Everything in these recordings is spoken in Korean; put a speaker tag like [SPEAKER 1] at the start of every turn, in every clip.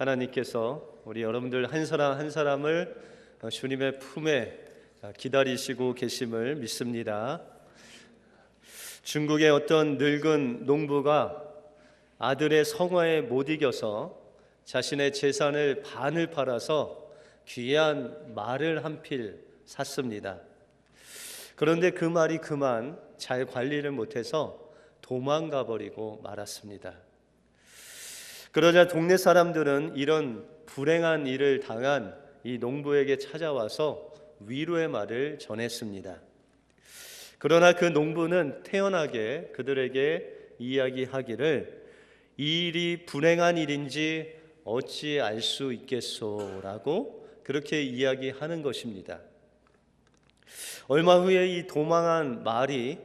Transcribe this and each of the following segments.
[SPEAKER 1] 하나님께서 우리 여러분들 한 사람 한 사람을 주님의 품에 기다리시고 계심을 믿습니다. 중국의 어떤 늙은 농부가 아들의 성화에 못 이겨서 자신의 재산을 반을 팔아서 귀한 말을 한 필 샀습니다. 그런데 그 말이 그만 잘 관리를 못해서 도망가 버리고 말았습니다. 그러자 동네 사람들은 이런 불행한 일을 당한 이 농부에게 찾아와서 위로의 말을 전했습니다. 그러나 그 농부는 태연하게 그들에게 이야기하기를 이 일이 불행한 일인지 어찌 알 수 있겠소라고 그렇게 이야기하는 것입니다. 얼마 후에 이 도망한 말이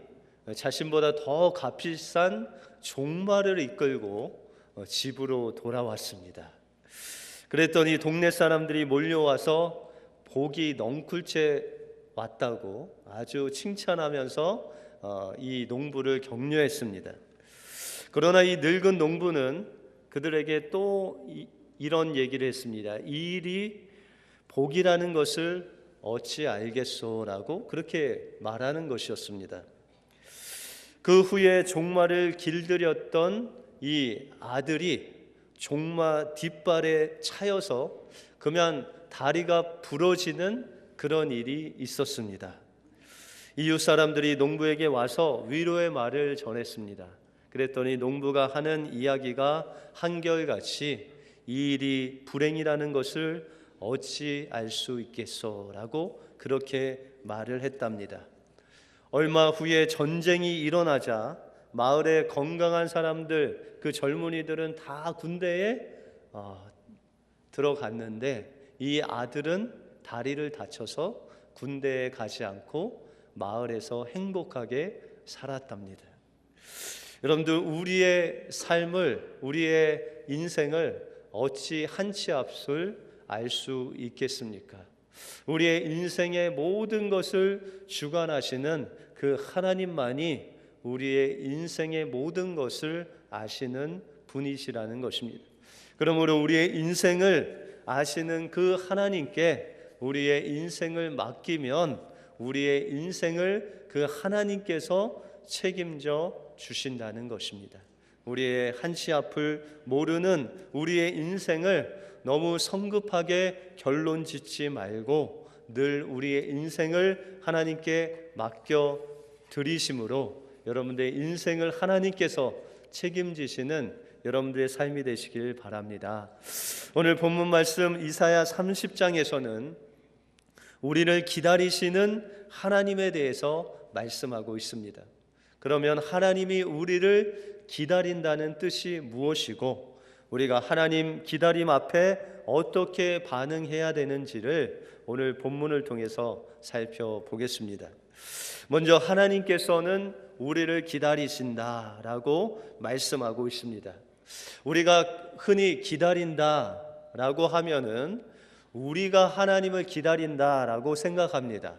[SPEAKER 1] 자신보다 더 값비싼 종말을 이끌고 집으로 돌아왔습니다. 그랬더니 동네 사람들이 몰려와서 복이 넝쿨째 왔다고 아주 칭찬하면서 이 농부를 격려했습니다. 그러나 이 늙은 농부는 그들에게 또 이런 얘기를 했습니다. 이 일이 복이라는 것을 어찌 알겠소라고 그렇게 말하는 것이었습니다. 그 후에 종마를 길들였던 이 아들이 종마 뒷발에 차여서 그만 다리가 부러지는 그런 일이 있었습니다. 이웃 사람들이 농부에게 와서 위로의 말을 전했습니다. 그랬더니 농부가 하는 이야기가 한결같이 이 일이 불행이라는 것을 어찌 알 수 있겠소라고 그렇게 말을 했답니다. 얼마 후에 전쟁이 일어나자 마을의 건강한 사람들, 그 젊은이들은 다 군대에 들어갔는데 이 아들은 다리를 다쳐서 군대에 가지 않고 마을에서 행복하게 살았답니다. 여러분들, 우리의 삶을, 우리의 인생을 어찌 한치 앞을 알 수 있겠습니까? 우리의 인생의 모든 것을 주관하시는 그 하나님만이 우리의 인생의 모든 것을 아시는 분이시라는 것입니다. 그러므로 우리의 인생을 아시는 그 하나님께 우리의 인생을 맡기면 우리의 인생을 그 하나님께서 책임져 주신다는 것입니다. 우리의 한치 앞을 모르는 우리의 인생을 너무 성급하게 결론 짓지 말고 늘 우리의 인생을 하나님께 맡겨 드리심으로 여러분들의 인생을 하나님께서 책임지시는 여러분들의 삶이 되시길 바랍니다. 오늘 본문 말씀 이사야 30장에서는 우리를 기다리시는 하나님에 대해서 말씀하고 있습니다. 그러면 하나님이 우리를 기다린다는 뜻이 무엇이고 우리가 하나님 기다림 앞에 어떻게 반응해야 되는지를 오늘 본문을 통해서 살펴보겠습니다. 먼저 하나님께서는 우리를 기다리신다라고 말씀하고 있습니다. 우리가 흔히 기다린다라고 하면은 우리가 하나님을 기다린다라고 생각합니다.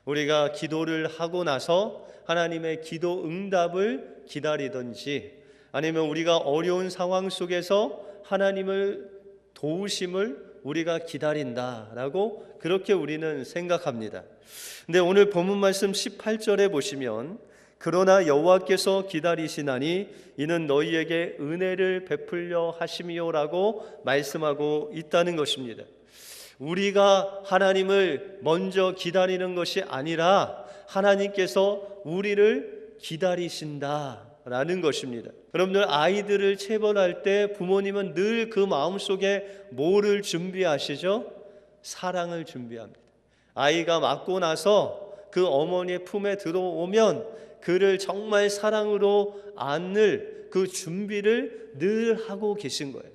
[SPEAKER 1] 우리가 기도를 하고 나서 하나님의 기도 응답을 기다리든지 아니면 우리가 어려운 상황 속에서 하나님을 도우심을 우리가 기다린다라고 그렇게 우리는 생각합니다. 근데 오늘 본문 말씀 18절에 보시면 그러나 여호와께서 기다리시나니 이는 너희에게 은혜를 베풀려 하심이요라고 말씀하고 있다는 것입니다. 우리가 하나님을 먼저 기다리는 것이 아니라 하나님께서 우리를 기다리신다라는 것입니다. 여러분들, 아이들을 체벌할 때 부모님은 늘 그 마음속에 뭐를 준비하시죠? 사랑을 준비합니다. 아이가 맞고 나서 그 어머니의 품에 들어오면 그를 정말 사랑으로 안을 그 준비를 늘 하고 계신 거예요.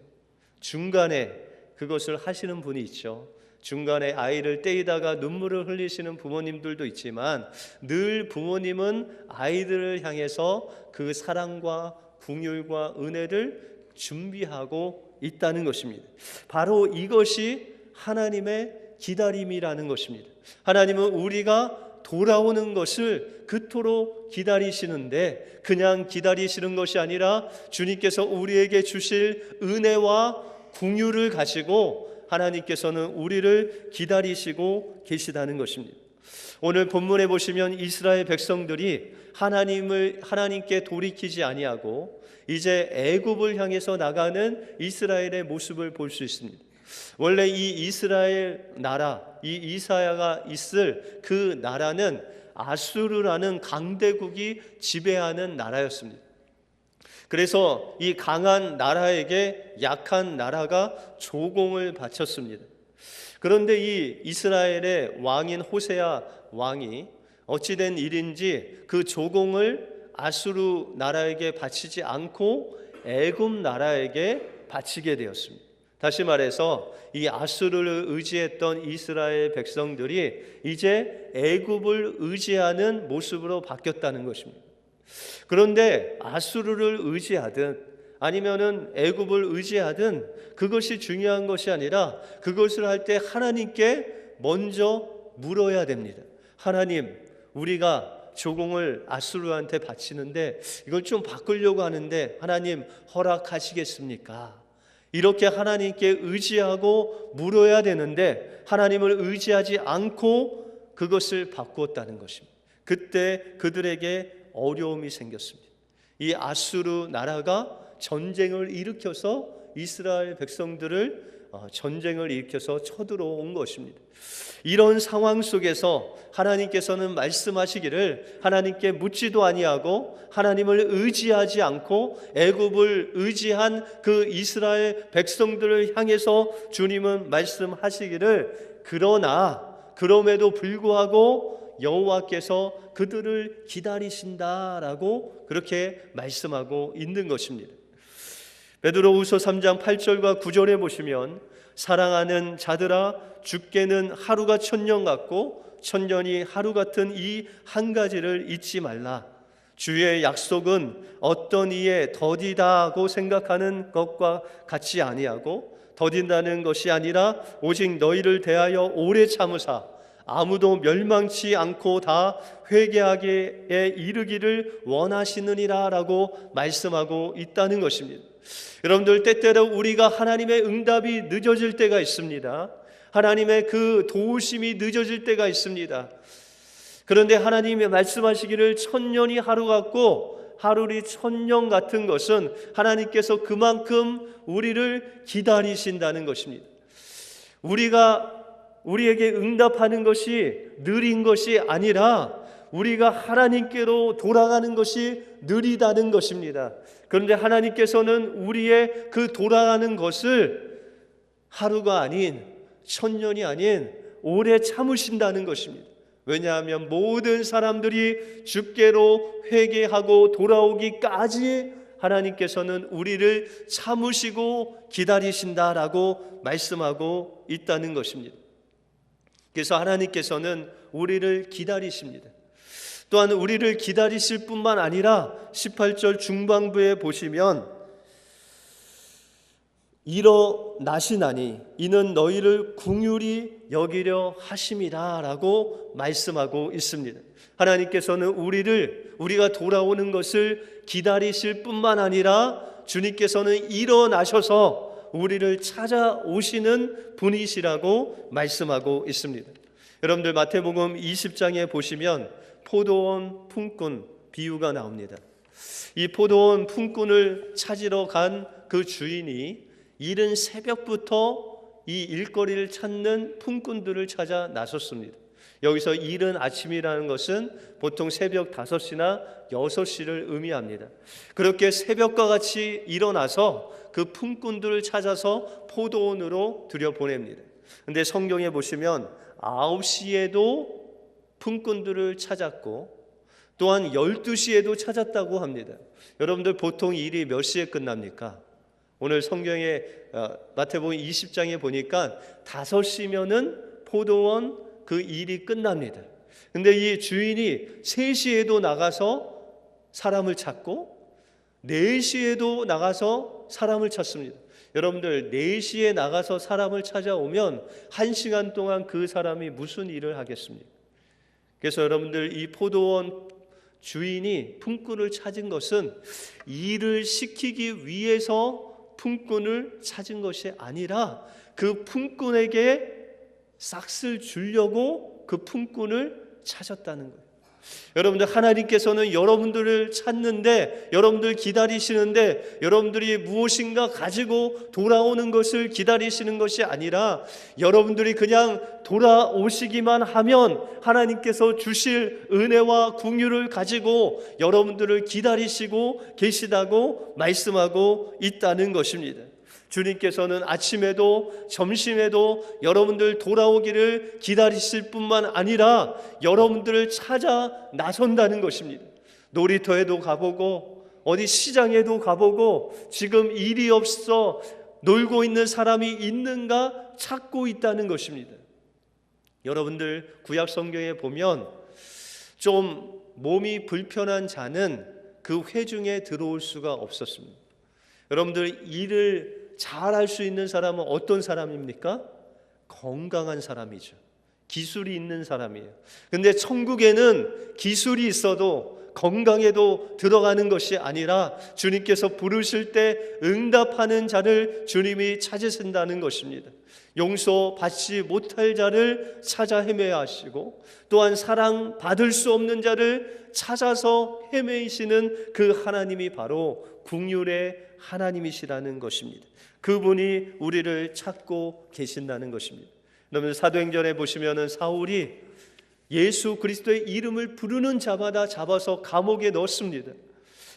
[SPEAKER 1] 중간에 그것을 하시는 분이 있죠. 중간에 아이를 떼이다가 눈물을 흘리시는 부모님들도 있지만 늘 부모님은 아이들을 향해서 그 사랑과 긍휼과 은혜를 준비하고 있다는 것입니다. 바로 이것이 하나님의 기다림이라는 것입니다. 하나님은 우리가 돌아오는 것을 그토록 기다리시는데 그냥 기다리시는 것이 아니라 주님께서 우리에게 주실 은혜와 긍휼을 가지고 하나님께서는 우리를 기다리시고 계시다는 것입니다. 오늘 본문에 보시면 이스라엘 백성들이 하나님께 돌이키지 아니하고 이제 애굽을 향해서 나가는 이스라엘의 모습을 볼 수 있습니다. 원래 이 이스라엘 나라, 이 이사야가 있을 그 나라는 아수르라는 강대국이 지배하는 나라였습니다. 그래서 이 강한 나라에게 약한 나라가 조공을 바쳤습니다. 그런데 이 이스라엘의 왕인 호세아 왕이 어찌된 일인지 그 조공을 아수르 나라에게 바치지 않고 애굽 나라에게 바치게 되었습니다. 다시 말해서 이 아수르를 의지했던 이스라엘 백성들이 이제 애굽을 의지하는 모습으로 바뀌었다는 것입니다. 그런데 아수르를 의지하든 아니면은 애굽을 의지하든 그것이 중요한 것이 아니라 그것을 할 때 하나님께 먼저 물어야 됩니다. 하나님, 우리가 조공을 아수르한테 바치는데 이걸 좀 바꾸려고 하는데 하나님 허락하시겠습니까? 이렇게 하나님께 의지하고 물어야 되는데 하나님을 의지하지 않고 그것을 바꾸었다는 것입니다. 그때 그들에게 어려움이 생겼습니다. 이 아수르 나라가 전쟁을 일으켜서 이스라엘 백성들을 전쟁을 일으켜서 쳐들어온 것입니다. 이런 상황 속에서 하나님께서는 말씀하시기를 하나님께 묻지도 아니하고 하나님을 의지하지 않고 애굽을 의지한 그 이스라엘 백성들을 향해서 주님은 말씀하시기를 그럼에도 불구하고 여호와께서 그들을 기다리신다라고 그렇게 말씀하고 있는 것입니다. 베드로후서 3장 8절과 9절에 보시면 사랑하는 자들아 주께는 하루가 천년 같고 천년이 하루 같은 이 한 가지를 잊지 말라. 주의 약속은 어떤 이에 더디다고 생각하는 것과 같이 아니하고 더딘다는 것이 아니라 오직 너희를 대하여 오래 참으사 아무도 멸망치 않고 다 회개하기에 이르기를 원하시느니라 라고 말씀하고 있다는 것입니다. 여러분들, 때때로 우리가 하나님의 응답이 늦어질 때가 있습니다. 하나님의 그 도우심이 늦어질 때가 있습니다. 그런데 하나님이 말씀하시기를 천년이 하루 같고 하루이 천년 같은 것은 하나님께서 그만큼 우리를 기다리신다는 것입니다. 우리에게 응답하는 것이 느린 것이 아니라 우리가 하나님께로 돌아가는 것이 느리다는 것입니다. 그런데 하나님께서는 우리의 그 돌아가는 것을 하루가 아닌 천년이 아닌 오래 참으신다는 것입니다. 왜냐하면 모든 사람들이 주께로 회개하고 돌아오기까지 하나님께서는 우리를 참으시고 기다리신다라고 말씀하고 있다는 것입니다. 그래서 하나님께서는 우리를 기다리십니다. 또한 우리를 기다리실 뿐만 아니라 18절 중반부에 보시면 일어나시나니 이는 너희를 긍휼히 여기려 하심이라 라고 말씀하고 있습니다. 하나님께서는 우리가 돌아오는 것을 기다리실 뿐만 아니라 주님께서는 일어나셔서 우리를 찾아오시는 분이시라고 말씀하고 있습니다. 여러분들, 마태복음 20장에 보시면 포도원 품꾼 비유가 나옵니다. 이 포도원 품꾼을 찾으러 간 그 주인이 이른 새벽부터 이 일거리를 찾는 품꾼들을 찾아 나섰습니다. 여기서 이른 아침이라는 것은 보통 새벽 5시나 6시를 의미합니다. 그렇게 새벽과 같이 일어나서 그 품꾼들을 찾아서 포도원으로 들여보냅니다. 그런데 성경에 보시면 9시에도 품꾼들을 찾았고 또한 12시에도 찾았다고 합니다. 여러분들, 보통 일이 몇 시에 끝납니까? 오늘 성경에 마태복음 20장에 보니까 5시면은 포도원 그 일이 끝납니다. 근데 이 주인이 3시에도 나가서 사람을 찾고 4시에도 나가서 사람을 찾습니다. 여러분들, 4시에 나가서 사람을 찾아오면 1시간 동안 그 사람이 무슨 일을 하겠습니까? 그래서 여러분들, 이 포도원 주인이 품꾼을 찾은 것은 일을 시키기 위해서 품꾼을 찾은 것이 아니라 그 품꾼에게 싹을 주려고 그 품꾼을 찾았다는 거예요. 여러분들, 하나님께서는 여러분들을 찾는데, 여러분들 기다리시는데, 여러분들이 무엇인가 가지고 돌아오는 것을 기다리시는 것이 아니라 여러분들이 그냥 돌아오시기만 하면 하나님께서 주실 은혜와 긍휼을 가지고 여러분들을 기다리시고 계시다고 말씀하고 있다는 것입니다. 주님께서는 아침에도 점심에도 여러분들 돌아오기를 기다리실 뿐만 아니라 여러분들을 찾아 나선다는 것입니다. 놀이터에도 가보고 어디 시장에도 가보고 지금 일이 없어 놀고 있는 사람이 있는가 찾고 있다는 것입니다. 여러분들, 구약 성경에 보면 좀 몸이 불편한 자는 그 회중에 들어올 수가 없었습니다. 여러분들, 일을 잘할 수 있는 사람은 어떤 사람입니까? 건강한 사람이죠. 기술이 있는 사람이에요. 근데 천국에는 기술이 있어도 건강에도 들어가는 것이 아니라 주님께서 부르실 때 응답하는 자를 주님이 찾으신다는 것입니다. 용서받지 못할 자를 찾아 헤매야 하시고, 또한 사랑받을 수 없는 자를 찾아서 헤매이시는 그 하나님이 바로 긍휼의 하나님이시라는 것입니다. 그분이 우리를 찾고 계신다는 것입니다. 여러분, 사도행전에 보시면은 사울이 예수 그리스도의 이름을 부르는 자마다 잡아서 감옥에 넣었습니다.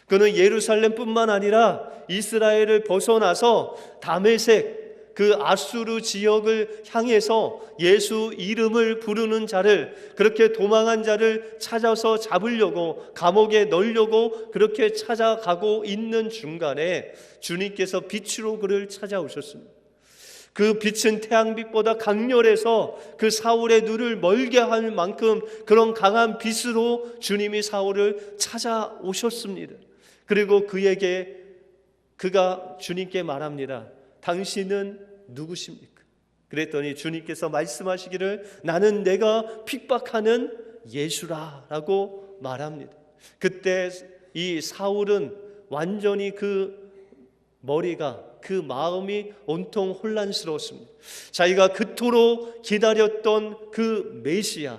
[SPEAKER 1] 그는 예루살렘뿐만 아니라 이스라엘을 벗어나서 다메섹, 그 아수르 지역을 향해서 예수 이름을 부르는 자를, 그렇게 도망한 자를 찾아서 잡으려고, 감옥에 넣으려고 그렇게 찾아가고 있는 중간에 주님께서 빛으로 그를 찾아오셨습니다. 그 빛은 태양빛보다 강렬해서 그 사울의 눈을 멀게 할 만큼 그런 강한 빛으로 주님이 사울을 찾아오셨습니다. 그리고 그가 주님께 말합니다. 당신은 누구십니까? 그랬더니 주님께서 말씀하시기를 나는 내가 핍박하는 예수라 라고 말합니다. 그때 이 사울은 완전히 그 머리가, 그 마음이 온통 혼란스러웠습니다. 자기가 그토록 기다렸던 그 메시아,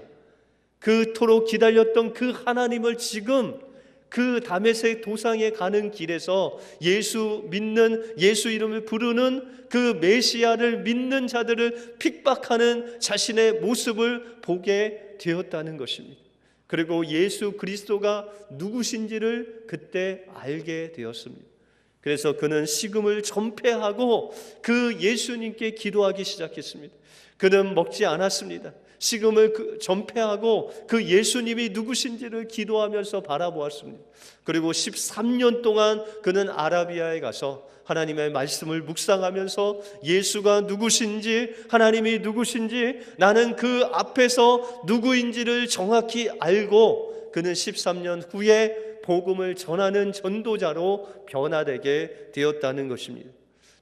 [SPEAKER 1] 그토록 기다렸던 그 하나님을 지금 그 다메섹 도상에 가는 길에서 예수 믿는, 예수 이름을 부르는 그 메시아를 믿는 자들을 핍박하는 자신의 모습을 보게 되었다는 것입니다. 그리고 예수 그리스도가 누구신지를 그때 알게 되었습니다. 그래서 그는 식음을 전폐하고 그 예수님께 기도하기 시작했습니다. 그는 먹지 않았습니다. 식음을 전폐하고 그 예수님이 누구신지를 기도하면서 바라보았습니다. 그리고 13년 동안 그는 아라비아에 가서 하나님의 말씀을 묵상하면서 예수가 누구신지, 하나님이 누구신지, 나는 그 앞에서 누구인지를 정확히 알고 그는 13년 후에 복음을 전하는 전도자로 변화되게 되었다는 것입니다.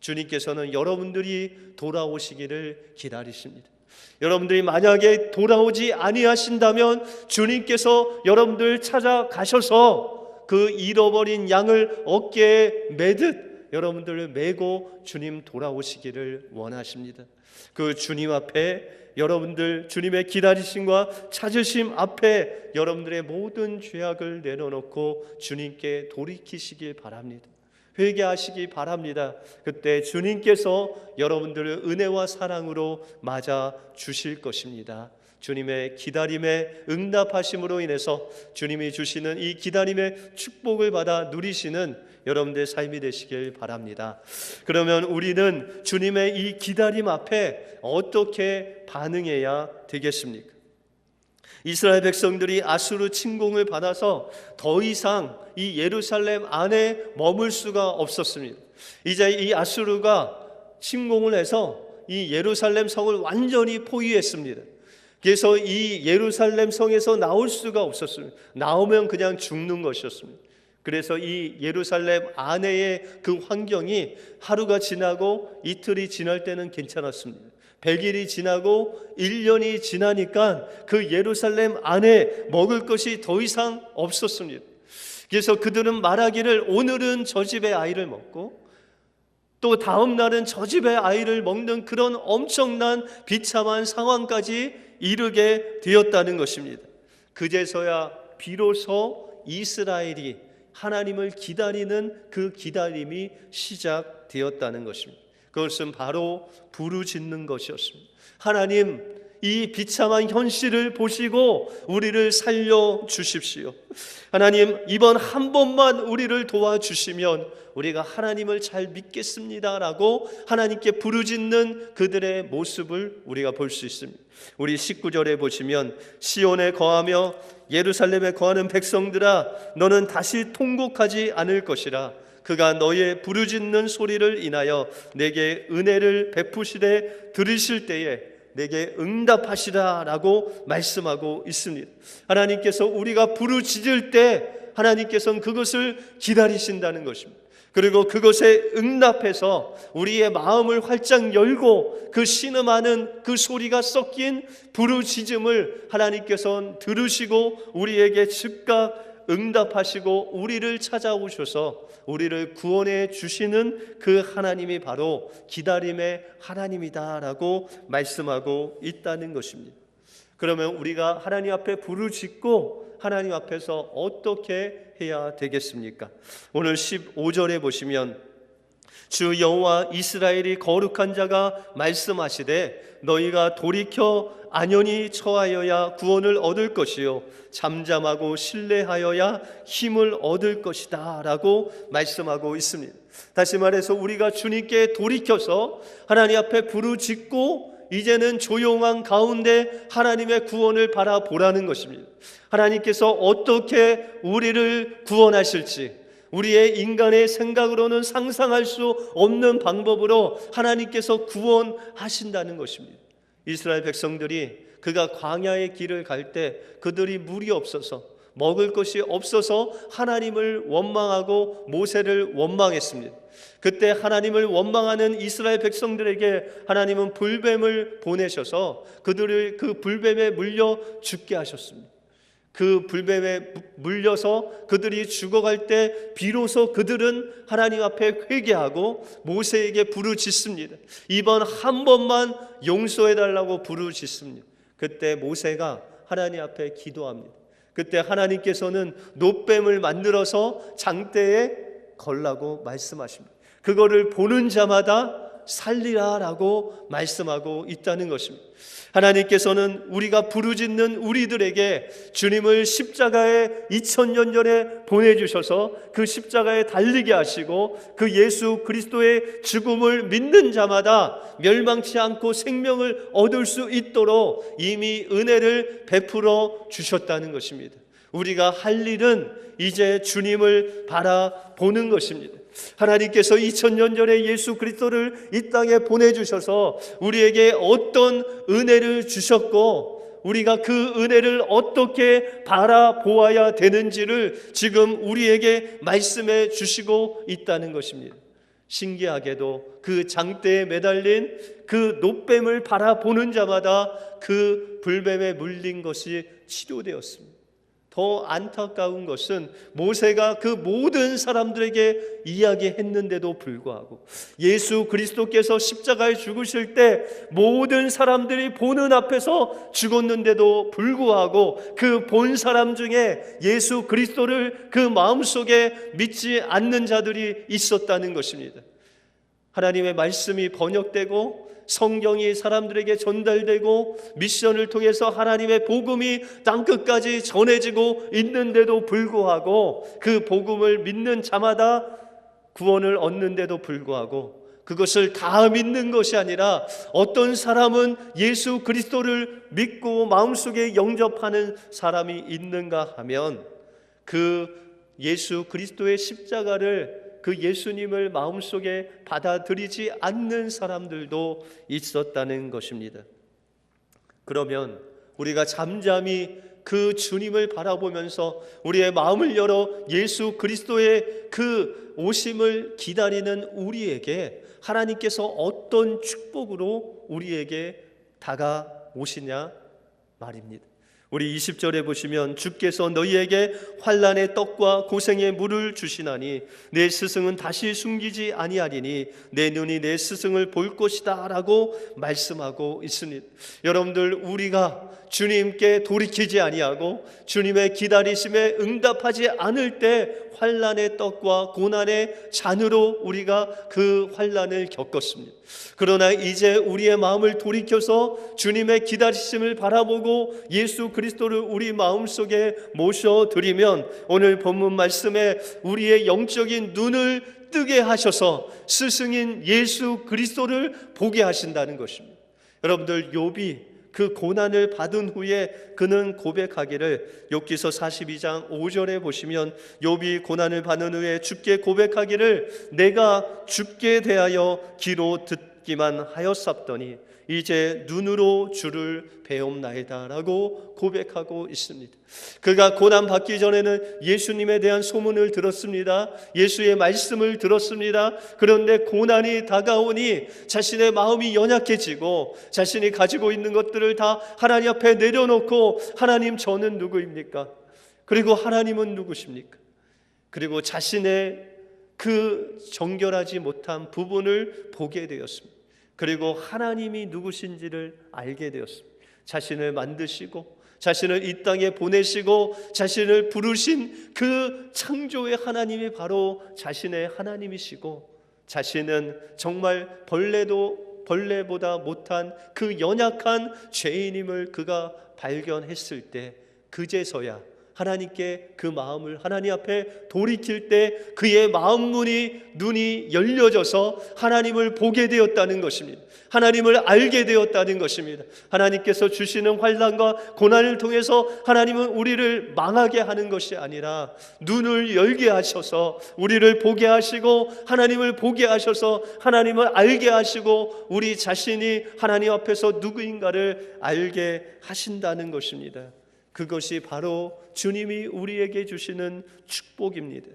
[SPEAKER 1] 주님께서는 여러분들이 돌아오시기를 기다리십니다. 여러분들이 만약에 돌아오지 아니하신다면 주님께서 여러분들 찾아가셔서 그 잃어버린 양을 어깨에 매듯 여러분들을 메고 주님 돌아오시기를 원하십니다. 그 주님 앞에 여러분들, 주님의 기다리심과 찾으심 앞에 여러분들의 모든 죄악을 내려놓고 주님께 돌이키시길 바랍니다. 회개하시기 바랍니다. 그때 주님께서 여러분들을 은혜와 사랑으로 맞아 주실 것입니다. 주님의 기다림에 응답하심으로 인해서 주님이 주시는 이 기다림의 축복을 받아 누리시는 여러분들의 삶이 되시길 바랍니다. 그러면 우리는 주님의 이 기다림 앞에 어떻게 반응해야 되겠습니까? 이스라엘 백성들이 아수르 침공을 받아서 더 이상 이 예루살렘 안에 머물 수가 없었습니다. 이제 이 아수르가 침공을 해서 이 예루살렘 성을 완전히 포위했습니다. 그래서 이 예루살렘 성에서 나올 수가 없었습니다. 나오면 그냥 죽는 것이었습니다. 그래서 이 예루살렘 안에의 그 환경이 하루가 지나고 이틀이 지날 때는 괜찮았습니다. 100일이 지나고 1년이 지나니까 그 예루살렘 안에 먹을 것이 더 이상 없었습니다. 그래서 그들은 말하기를 오늘은 저 집의 아이를 먹고 또 다음 날은 저 집의 아이를 먹는 그런 엄청난 비참한 상황까지 이르게 되었다는 것입니다. 그제서야 비로소 이스라엘이 하나님을 기다리는 그 기다림이 시작되었다는 것입니다. 그것은 바로 부르짖는 것이었습니다. 하나님, 이 비참한 현실을 보시고 우리를 살려주십시오. 하나님, 이번 한 번만 우리를 도와주시면 우리가 하나님을 잘 믿겠습니다라고 하나님께 부르짖는 그들의 모습을 우리가 볼 수 있습니다. 우리 19절에 보시면 시온에 거하며 예루살렘에 거하는 백성들아, 너는 다시 통곡하지 않을 것이라. 그가 너의 부르짖는 소리를 인하여 내게 은혜를 베푸시되 들으실 때에 내게 응답하시라 라고 말씀하고 있습니다. 하나님께서 우리가 부르짖을 때 하나님께서는 그것을 기다리신다는 것입니다. 그리고 그것에 응답해서 우리의 마음을 활짝 열고 그 신음하는 그 소리가 섞인 부르짖음을 하나님께서는 들으시고 우리에게 즉각 응답하시고 우리를 찾아오셔서 우리를 구원해 주시는 그 하나님이 바로 기다림의 하나님이다라고 말씀하고 있다는 것입니다. 그러면 우리가 하나님 앞에 부르짖고 하나님 앞에서 어떻게 해야 되겠습니까? 오늘 15절에 보시면 주 여호와 이스라엘이 거룩한 자가 말씀하시되 너희가 돌이켜 안연히 처하여야 구원을 얻을 것이요 잠잠하고 신뢰하여야 힘을 얻을 것이다 라고 말씀하고 있습니다. 다시 말해서 우리가 주님께 돌이켜서 하나님 앞에 부르짖고 이제는 조용한 가운데 하나님의 구원을 바라보라는 것입니다. 하나님께서 어떻게 우리를 구원하실지 우리의 인간의 생각으로는 상상할 수 없는 방법으로 하나님께서 구원하신다는 것입니다. 이스라엘 백성들이 그가 광야의 길을 갈 때 그들이 물이 없어서 먹을 것이 없어서 하나님을 원망하고 모세를 원망했습니다. 그때 하나님을 원망하는 이스라엘 백성들에게 하나님은 불뱀을 보내셔서 그들을 그 불뱀에 물려 죽게 하셨습니다. 그 불뱀에 물려서 그들이 죽어갈 때 비로소 그들은 하나님 앞에 회개하고 모세에게 부르짖습니다. 이번 한 번만 용서해달라고 부르짖습니다. 그때 모세가 하나님 앞에 기도합니다. 그때 하나님께서는 놋뱀을 만들어서 장대에 걸라고 말씀하십니다. 그거를 보는 자마다 살리라라고 말씀하고 있다는 것입니다. 하나님께서는 우리가 부르짖는 우리들에게 주님을 십자가에 2000년 전에 보내주셔서 그 십자가에 달리게 하시고 그 예수 그리스도의 죽음을 믿는 자마다 멸망치 않고 생명을 얻을 수 있도록 이미 은혜를 베풀어 주셨다는 것입니다. 우리가 할 일은 이제 주님을 바라보는 것입니다. 하나님께서 2000년 전에 예수 그리스도를 이 땅에 보내주셔서 우리에게 어떤 은혜를 주셨고 우리가 그 은혜를 어떻게 바라보아야 되는지를 지금 우리에게 말씀해 주시고 있다는 것입니다. 신기하게도 그 장대에 매달린 그 놋뱀을 바라보는 자마다 그 불뱀에 물린 것이 치료되었습니다. 더 안타까운 것은 모세가 그 모든 사람들에게 이야기했는데도 불구하고 예수 그리스도께서 십자가에 죽으실 때 모든 사람들이 보는 앞에서 죽었는데도 불구하고 그 본 사람 중에 예수 그리스도를 그 마음속에 믿지 않는 자들이 있었다는 것입니다. 하나님의 말씀이 번역되고 성경이 사람들에게 전달되고 미션을 통해서 하나님의 복음이 땅끝까지 전해지고 있는데도 불구하고 그 복음을 믿는 자마다 구원을 얻는데도 불구하고 그것을 다 믿는 것이 아니라 어떤 사람은 예수 그리스도를 믿고 마음속에 영접하는 사람이 있는가 하면 그 예수 그리스도의 십자가를 그 예수님을 마음속에 받아들이지 않는 사람들도 있었다는 것입니다. 그러면 우리가 잠잠히 그 주님을 바라보면서 우리의 마음을 열어 예수 그리스도의 그 오심을 기다리는 우리에게 하나님께서 어떤 축복으로 우리에게 다가오시냐 말입니다. 우리 20절에 보시면 주께서 너희에게 환난의 떡과 고생의 물을 주시나니 내 스승은 다시 숨기지 아니하리니 내 눈이 내 스승을 볼 것이다 라고 말씀하고 있습니다. 여러분들, 우리가 주님께 돌이키지 아니하고 주님의 기다리심에 응답하지 않을 때 환난의 떡과 고난의 잔으로 우리가 그 환난을 겪었습니다. 그러나 이제 우리의 마음을 돌이켜서 주님의 기다리심을 바라보고 예수 그리스도를 우리 마음속에 모셔드리면 오늘 본문 말씀에 우리의 영적인 눈을 뜨게 하셔서 스승인 예수 그리스도를 보게 하신다는 것입니다. 여러분들, 욥이 그 고난을 받은 후에 그는 고백하기를, 욥기서 42장 5절에 보시면 욥이 고난을 받은 후에 주께 고백하기를 내가 주께 대하여 귀로 듣기만 하였사더니 이제 눈으로 주를 배움나이다 라고 고백하고 있습니다. 그가 고난 받기 전에는 예수님에 대한 소문을 들었습니다. 예수의 말씀을 들었습니다. 그런데 고난이 다가오니 자신의 마음이 연약해지고 자신이 가지고 있는 것들을 다 하나님 앞에 내려놓고, 하나님, 저는 누구입니까? 그리고 하나님은 누구십니까? 그리고 자신의 그 정결하지 못한 부분을 보게 되었습니다. 그리고 하나님이 누구신지를 알게 되었습니다. 자신을 만드시고 자신을 이 땅에 보내시고 자신을 부르신 그 창조의 하나님이 바로 자신의 하나님이시고, 자신은 정말 벌레보다 못한 그 연약한 죄인임을 그가 발견했을 때, 그제서야 하나님께 그 마음을 하나님 앞에 돌이킬 때 그의 눈이 열려져서 하나님을 보게 되었다는 것입니다. 하나님을 알게 되었다는 것입니다. 하나님께서 주시는 환난과 고난을 통해서 하나님은 우리를 망하게 하는 것이 아니라 눈을 열게 하셔서 우리를 보게 하시고, 하나님을 보게 하셔서 하나님을 알게 하시고, 우리 자신이 하나님 앞에서 누구인가를 알게 하신다는 것입니다. 그것이 바로 주님이 우리에게 주시는 축복입니다.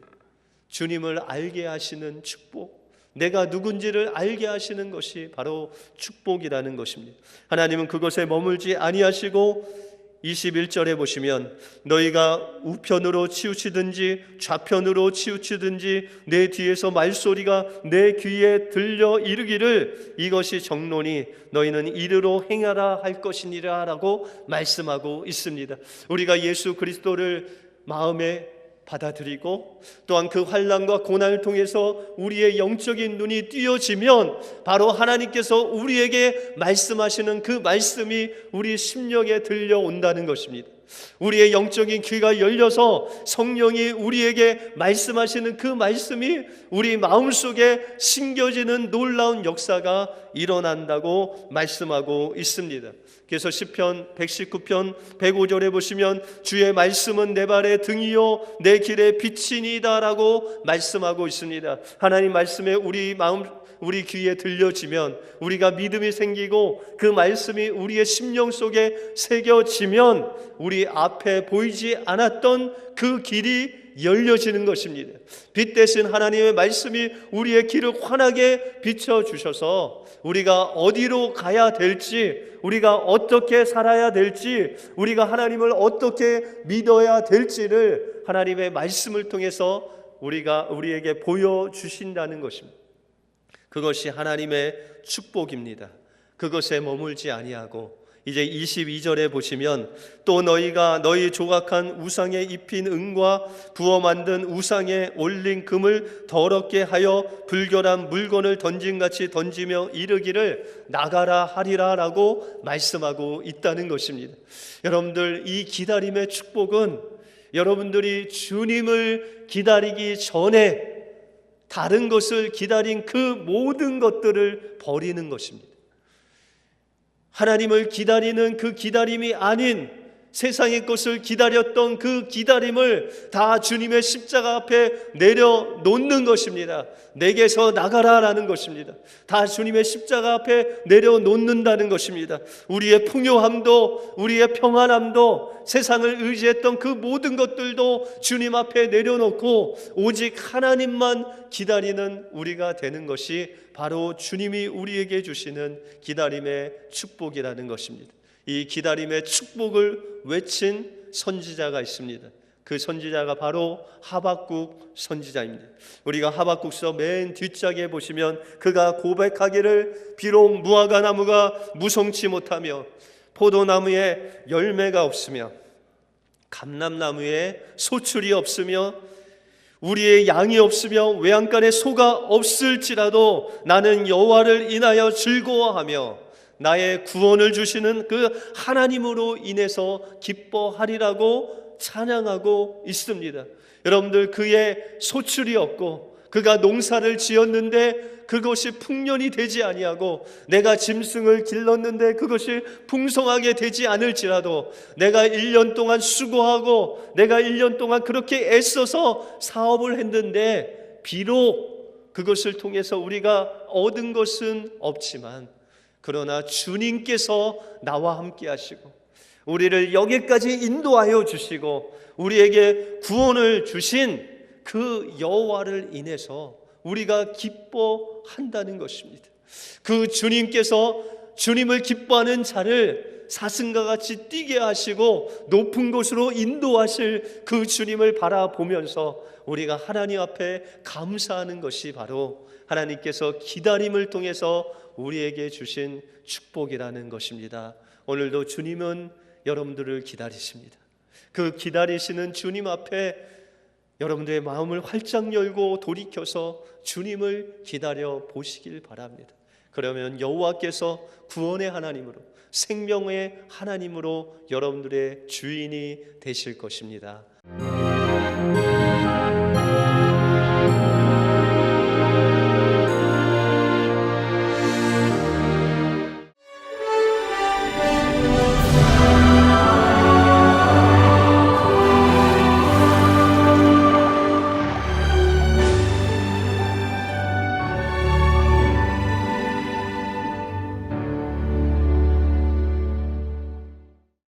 [SPEAKER 1] 주님을 알게 하시는 축복, 내가 누군지를 알게 하시는 것이 바로 축복이라는 것입니다. 하나님은 그것에 머물지 아니하시고 21절에 보시면 너희가 우편으로 치우치든지 좌편으로 치우치든지 내 뒤에서 말소리가 내 귀에 들려 이르기를 이것이 정론이 너희는 이르로 행하라 할 것이니라 라고 말씀하고 있습니다. 우리가 예수 그리스도를 마음에 받아들이고 또한 그 환난과 고난을 통해서 우리의 영적인 눈이 띄어지면 바로 하나님께서 우리에게 말씀하시는 그 말씀이 우리 심령에 들려온다는 것입니다. 우리의 영적인 귀가 열려서 성령이 우리에게 말씀하시는 그 말씀이 우리 마음속에 심겨지는 놀라운 역사가 일어난다고 말씀하고 있습니다. 그래서 시편 119편 105절에 보시면 주의 말씀은 내 발의 등이요 내 길의 빛이니이다 라고 말씀하고 있습니다. 하나님 말씀에 우리 귀에 들려지면, 우리가 믿음이 생기고 그 말씀이 우리의 심령 속에 새겨지면 우리 앞에 보이지 않았던 그 길이 열려지는 것입니다. 빛 대신 하나님의 말씀이 우리의 길을 환하게 비춰주셔서 우리가 어디로 가야 될지, 우리가 어떻게 살아야 될지, 우리가 하나님을 어떻게 믿어야 될지를 하나님의 말씀을 통해서 우리에게 보여주신다는 것입니다. 그것이 하나님의 축복입니다. 그것에 머물지 아니하고 이제 22절에 보시면 또 너희가 너희 조각한 우상에 입힌 은과 부어 만든 우상에 올린 금을 더럽게 하여 불결한 물건을 던짐같이 던지며 이르기를 나가라 하리라 라고 말씀하고 있다는 것입니다. 여러분들, 이 기다림의 축복은 여러분들이 주님을 기다리기 전에 다른 것을 기다린 그 모든 것들을 버리는 것입니다. 하나님을 기다리는 그 기다림이 아닌 세상의 것을 기다렸던 그 기다림을 다 주님의 십자가 앞에 내려놓는 것입니다. 내게서 나가라라는 것입니다. 다 주님의 십자가 앞에 내려놓는다는 것입니다. 우리의 풍요함도 우리의 평안함도 세상을 의지했던 그 모든 것들도 주님 앞에 내려놓고 오직 하나님만 기다리는 우리가 되는 것이 바로 주님이 우리에게 주시는 기다림의 축복이라는 것입니다. 이 기다림의 축복을 외친 선지자가 있습니다. 그 선지자가 바로 하박국 선지자입니다. 우리가 하박국서 맨 뒷장에 보시면 그가 고백하기를 비록 무화과 나무가 무성치 못하며 포도나무에 열매가 없으며 감람나무에 소출이 없으며 우리의 양이 없으며 외양간에 소가 없을지라도 나는 여호와를 인하여 즐거워하며 나의 구원을 주시는 그 하나님으로 인해서 기뻐하리라고 찬양하고 있습니다. 여러분들, 그의 소출이 없고 그가 농사를 지었는데 그것이 풍년이 되지 아니하고 내가 짐승을 길렀는데 그것이 풍성하게 되지 않을지라도 내가 1년 동안 수고하고 내가 1년 동안 그렇게 애써서 사업을 했는데 비록 그것을 통해서 우리가 얻은 것은 없지만 그러나 주님께서 나와 함께 하시고 우리를 여기까지 인도하여 주시고 우리에게 구원을 주신 그 여호와를 인해서 우리가 기뻐한다는 것입니다. 그 주님께서 주님을 기뻐하는 자를 사슴과 같이 뛰게 하시고 높은 곳으로 인도하실 그 주님을 바라보면서 우리가 하나님 앞에 감사하는 것이 바로 하나님께서 기다림을 통해서 우리에게 주신 축복이라는 것입니다. 오늘도 주님은 여러분들을 기다리십니다. 그 기다리시는 주님 앞에 여러분들의 마음을 활짝 열고 돌이켜서 주님을 기다려 보시길 바랍니다. 그러면 여호와께서 구원의 하나님으로 생명의 하나님으로 여러분들의 주인이 되실 것입니다.